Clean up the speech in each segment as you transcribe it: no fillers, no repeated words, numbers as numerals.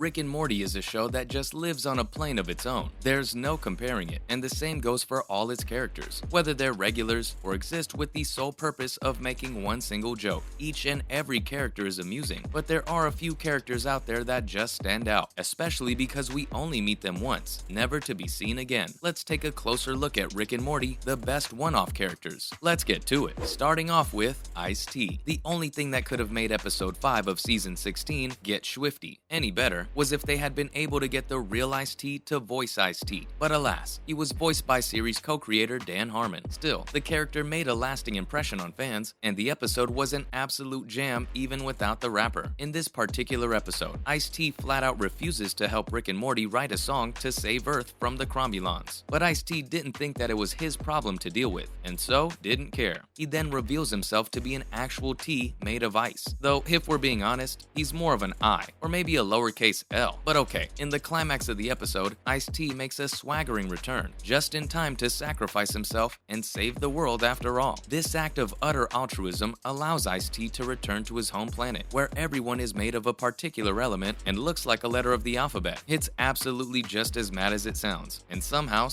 Rick and Morty is a show that just lives on a plane of its own. There's no comparing it, and the same goes for all its characters, whether they're regulars or exist with the sole purpose of making one single joke. Each and every character is amusing, but there are a few characters out there that just stand out, especially because we only meet them once, never to be seen again. Let's take a closer look at Rick and Morty, the best one-off characters. Let's get to it, starting off with Ice-T. The only thing that could have made episode 5 of season 16 get Swifty any better was if they had been able to get the real Ice-T to voice Ice-T. But alas, he was voiced by series co-creator Dan Harmon. Still, the character made a lasting impression on fans, and the episode was an absolute jam even without the rapper. In this particular episode, Ice-T flat out refuses to help Rick and Morty write a song to save Earth from the Cromulons. But Ice-T didn't think that it was his problem to deal with, and so didn't care. He then reveals himself to be an actual T made of ice. Though, if we're being honest, he's more of an I, or maybe a lowercase L. But okay, in the climax of the episode, Ice-T makes a swaggering return, just in time to sacrifice himself and save the world after all. This act of utter altruism allows Ice-T to return to his home planet, where everyone is made of a particular element and looks like a letter of the alphabet. It's absolutely just as mad as it sounds, and somehow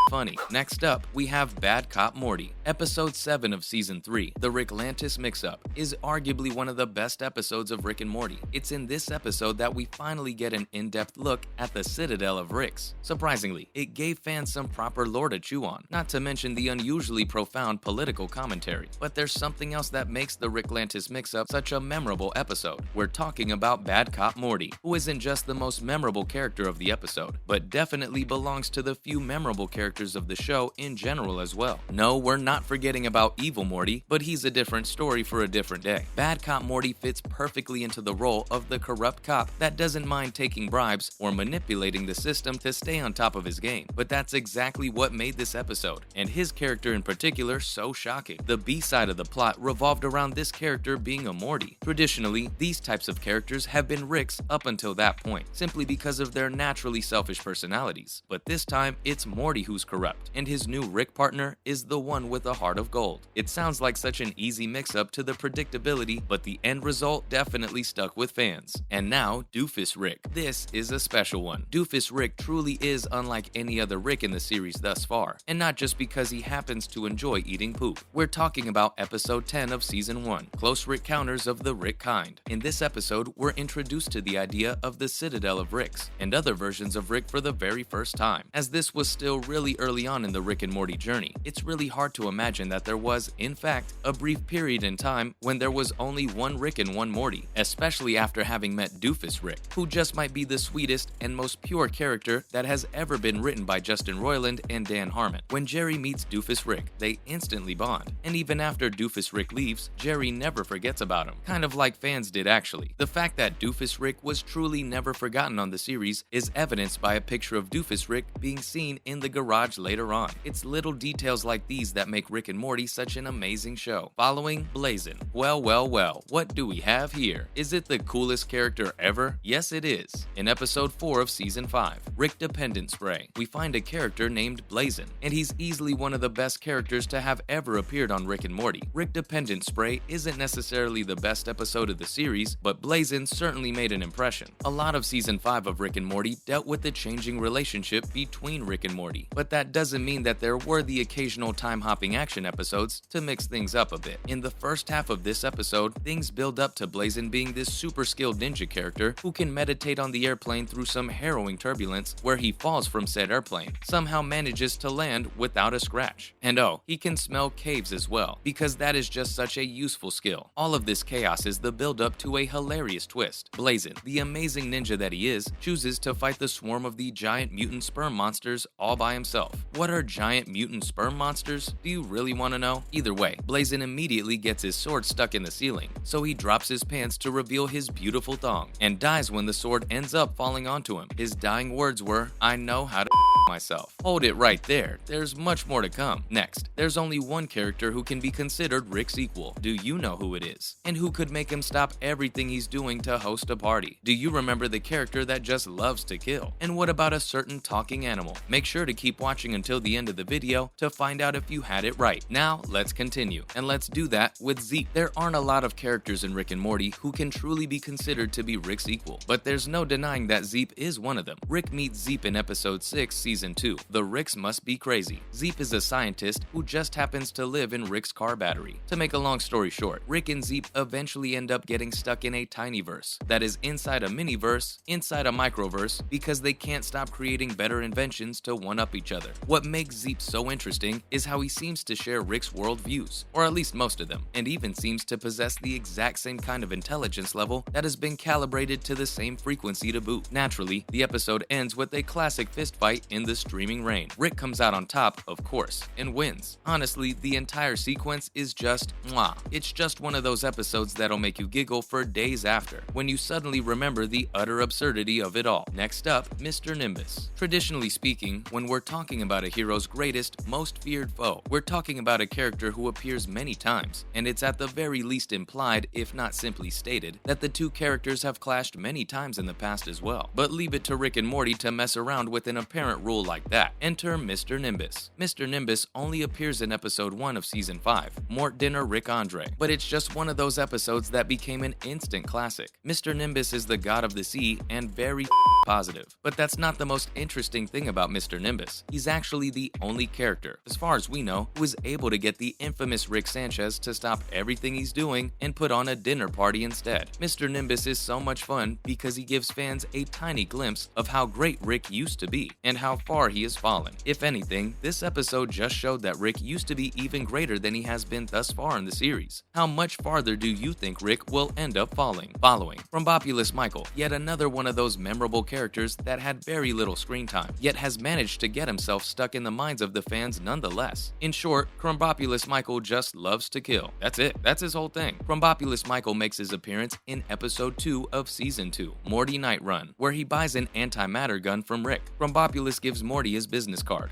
funny. Next up, we have Bad Cop Morty. Episode 7 of Season 3, The Ricklantis Mix-Up, is arguably one of the best episodes of Rick and Morty. It's in this episode that we finally get an in-depth look at the citadel of Ricks. Surprisingly, it gave fans some proper lore to chew on, not to mention the unusually profound political commentary. But there's something else that makes the Ricklantis Mix-Up such a memorable episode. We're talking about Bad Cop Morty, who isn't just the most memorable character of the episode, but definitely belongs to the few memorable characters of the show in general as well. No, we're not forgetting about Evil Morty, but he's a different story for a different day. Bad Cop Morty fits perfectly into the role of the corrupt cop that doesn't mind taking bribes or manipulating the system to stay on top of his game. But that's exactly what made this episode, and his character in particular, so shocking. The B-side of the plot revolved around this character being a Morty. Traditionally, these types of characters have been Ricks up until that point, simply because of their naturally selfish personalities. But this time, it's Morty who's corrupt, and his new Rick partner is the one with a heart of gold. It sounds like such an easy mix-up to the predictability, but the end result definitely stuck with fans. And now, Doofus Rick. This is a special one. Doofus Rick truly is unlike any other Rick in the series thus far, and not just because he happens to enjoy eating poop. We're talking about episode 10 of season 1, Close Encounters of the Rick Kind. In this episode, we're introduced to the idea of the citadel of Ricks, and other versions of Rick for the very first time. As this was still really early on in the Rick and Morty journey, it's really hard to imagine that there was, in fact, a brief period in time when there was only one Rick and one Morty, especially after having met Doofus Rick, who just might be the sweetest and most pure character that has ever been written by Justin Roiland and Dan Harmon. When Jerry meets Doofus Rick, they instantly bond, and even after Doofus Rick leaves, Jerry never forgets about him, kind of like fans did actually. The fact that Doofus Rick was truly never forgotten on the series is evidenced by a picture of Doofus Rick being seen in the garage later on. It's little details like these that make Rick and Morty such an amazing show. Following, Blazin. Well, what do we have here? Is it the coolest character ever? Yes, it is. In episode 4 of season 5, Rick Dependent Spray, we find a character named Blazin, and he's easily one of the best characters to have ever appeared on Rick and Morty. Rick Dependent Spray isn't necessarily the best episode of the series, but Blazin certainly made an impression. A lot of season 5 of Rick and Morty dealt with the changing relationship between Rick and Morty, but that doesn't mean that there were the occasional time-hopping action episodes to mix things up a bit. In the first half of this episode, things build up to Blazin being this super skilled ninja character who can meditate on the airplane through some harrowing turbulence where he falls from said airplane, somehow manages to land without a scratch. And oh, he can smell caves as well, because that is just such a useful skill. All of this chaos is the build-up to a hilarious twist. Blazin, the amazing ninja that he is, chooses to fight the swarm of the giant mutant sperm monsters all by himself. What are giant mutant sperm monsters? Do you really want to know? Either way, Blazin immediately gets his sword stuck in the ceiling, so he drops his pants to reveal his beautiful thong, and dies when the sword ends up falling onto him. His dying words were, "I know how to myself." Hold it right there, there's much more to come. Next, there's only one character who can be considered Rick's equal. Do you know who it is? And who could make him stop everything he's doing to host a party? Do you remember the character that just loves to kill? And what about a certain talking animal? Make sure to keep watching watching until the end of the video to find out if you had it right. Now, let's continue, and let's do that with Zeke. There aren't a lot of characters in Rick and Morty who can truly be considered to be Rick's equal, but there's no denying that Zeep is one of them. Rick meets Zeep in episode 6, season 2. The Ricks Must Be Crazy. Zeep is a scientist who just happens to live in Rick's car battery. To make a long story short, Rick and Zeep eventually end up getting stuck in a tiny verse that is inside a mini-verse, inside a microverse, because they can't stop creating better inventions to one-up each other. What makes Zeep so interesting is how he seems to share Rick's worldviews, or at least most of them, and even seems to possess the exact same kind of intelligence level that has been calibrated to the same frequency to boot. Naturally, the episode ends with a classic fistfight in the streaming rain. Rick comes out on top, of course, and wins. Honestly, the entire sequence is just mwah. It's just one of those episodes that'll make you giggle for days after, when you suddenly remember the utter absurdity of it all. Next up, Mr. Nimbus. Traditionally speaking, when we're talking about a hero's greatest, most feared foe, we're talking about a character who appears many times, and it's at the very least implied, if not simply stated, that the two characters have clashed many times in the past as well. But leave it to Rick and Morty to mess around with an apparent rule like that. Enter Mr. Nimbus. Mr. Nimbus only appears in episode 1 of season 5, Mort Dinner Rick Andre, but it's just one of those episodes that became an instant classic. Mr. Nimbus is the god of the sea and very positive. But that's not the most interesting thing about Mr. Nimbus. He's actually the only character, as far as we know, who is able to get the infamous Rick Sanchez to stop everything he's doing and put on a dinner party instead. Mr. Nimbus is so much fun because he gives fans a tiny glimpse of how great Rick used to be and how far he has fallen. If anything, this episode just showed that Rick used to be even greater than he has been thus far in the series. How much farther do you think Rick will end up falling? Following, Frumbopulous Michael, yet another one of those memorable characters that had very little screen time, yet has managed to get himself stuck in the minds of the fans nonetheless. In short, Frumbopulous Michael just loves to kill. That's it. That's his whole thing. Frumbopulous Michael makes his appearance in episode 2 of season 2, Morty Night Run, where he buys an antimatter gun from Rick. Frumbopulous gives Morty his business card,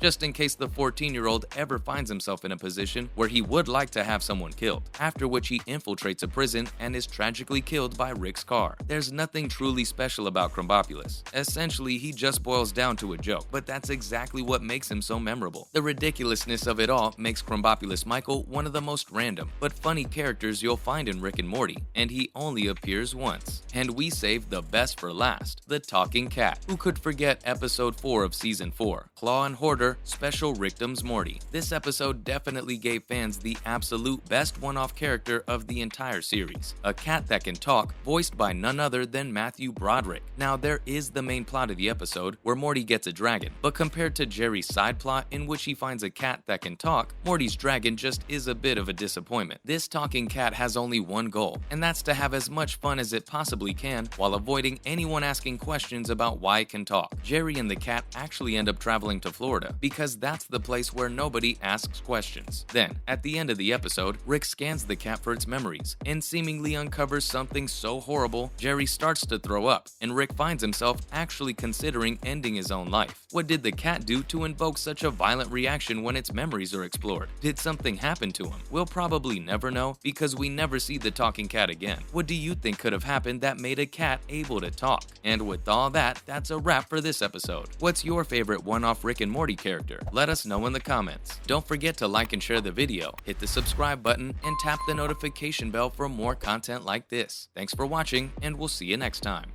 just in case the 14-year-old ever finds himself in a position where he would like to have someone killed, after which he infiltrates a prison and is tragically killed by Rick's car. There's nothing truly special about Frumbopulous. Essentially, he just boils down to a joke, but that's exactly what makes him so memorable. The ridiculousness of it all makes Frumbopulous Michael one of the most random, but funny characters you'll find in Rick and Morty, and he only appears once. And we saved the best for last, the talking cat. Who could forget episode 4 of season 4, Claw and Hoarder, Special Rickdoms Morty. This episode definitely gave fans the absolute best one-off character of the entire series, a cat that can talk, voiced by none other than Matthew Broderick. Now, there is the main plot of the episode, where Morty gets a dragon, but compared to Jerry's side plot in which he finds a cat that can talk, Morty's dragon just is a bit of a disappointment. This talking cat has only one goal, and that's to have as much fun as it possibly can while avoiding anyone asking questions about why it can talk. Jerry and the cat actually end up traveling to Florida, because that's the place where nobody asks questions. Then, at the end of the episode, Rick scans the cat for its memories, and seemingly uncovers something so horrible, Jerry starts to throw up, and Rick finds himself actually considering ending his own life. What did the cat do to invoke such a violent reaction when its memories are explored? Did something happen to him? We'll probably never know, because we never see the talking cat again. What do you think could have happened that made a cat able to talk? And with all that, that's a wrap for this episode. What's your favorite one-off Rick and Morty character? Let us know in the comments. Don't forget to like and share the video, hit the subscribe button, and tap the notification bell for more content like this. Thanks for watching, and we'll see you next time.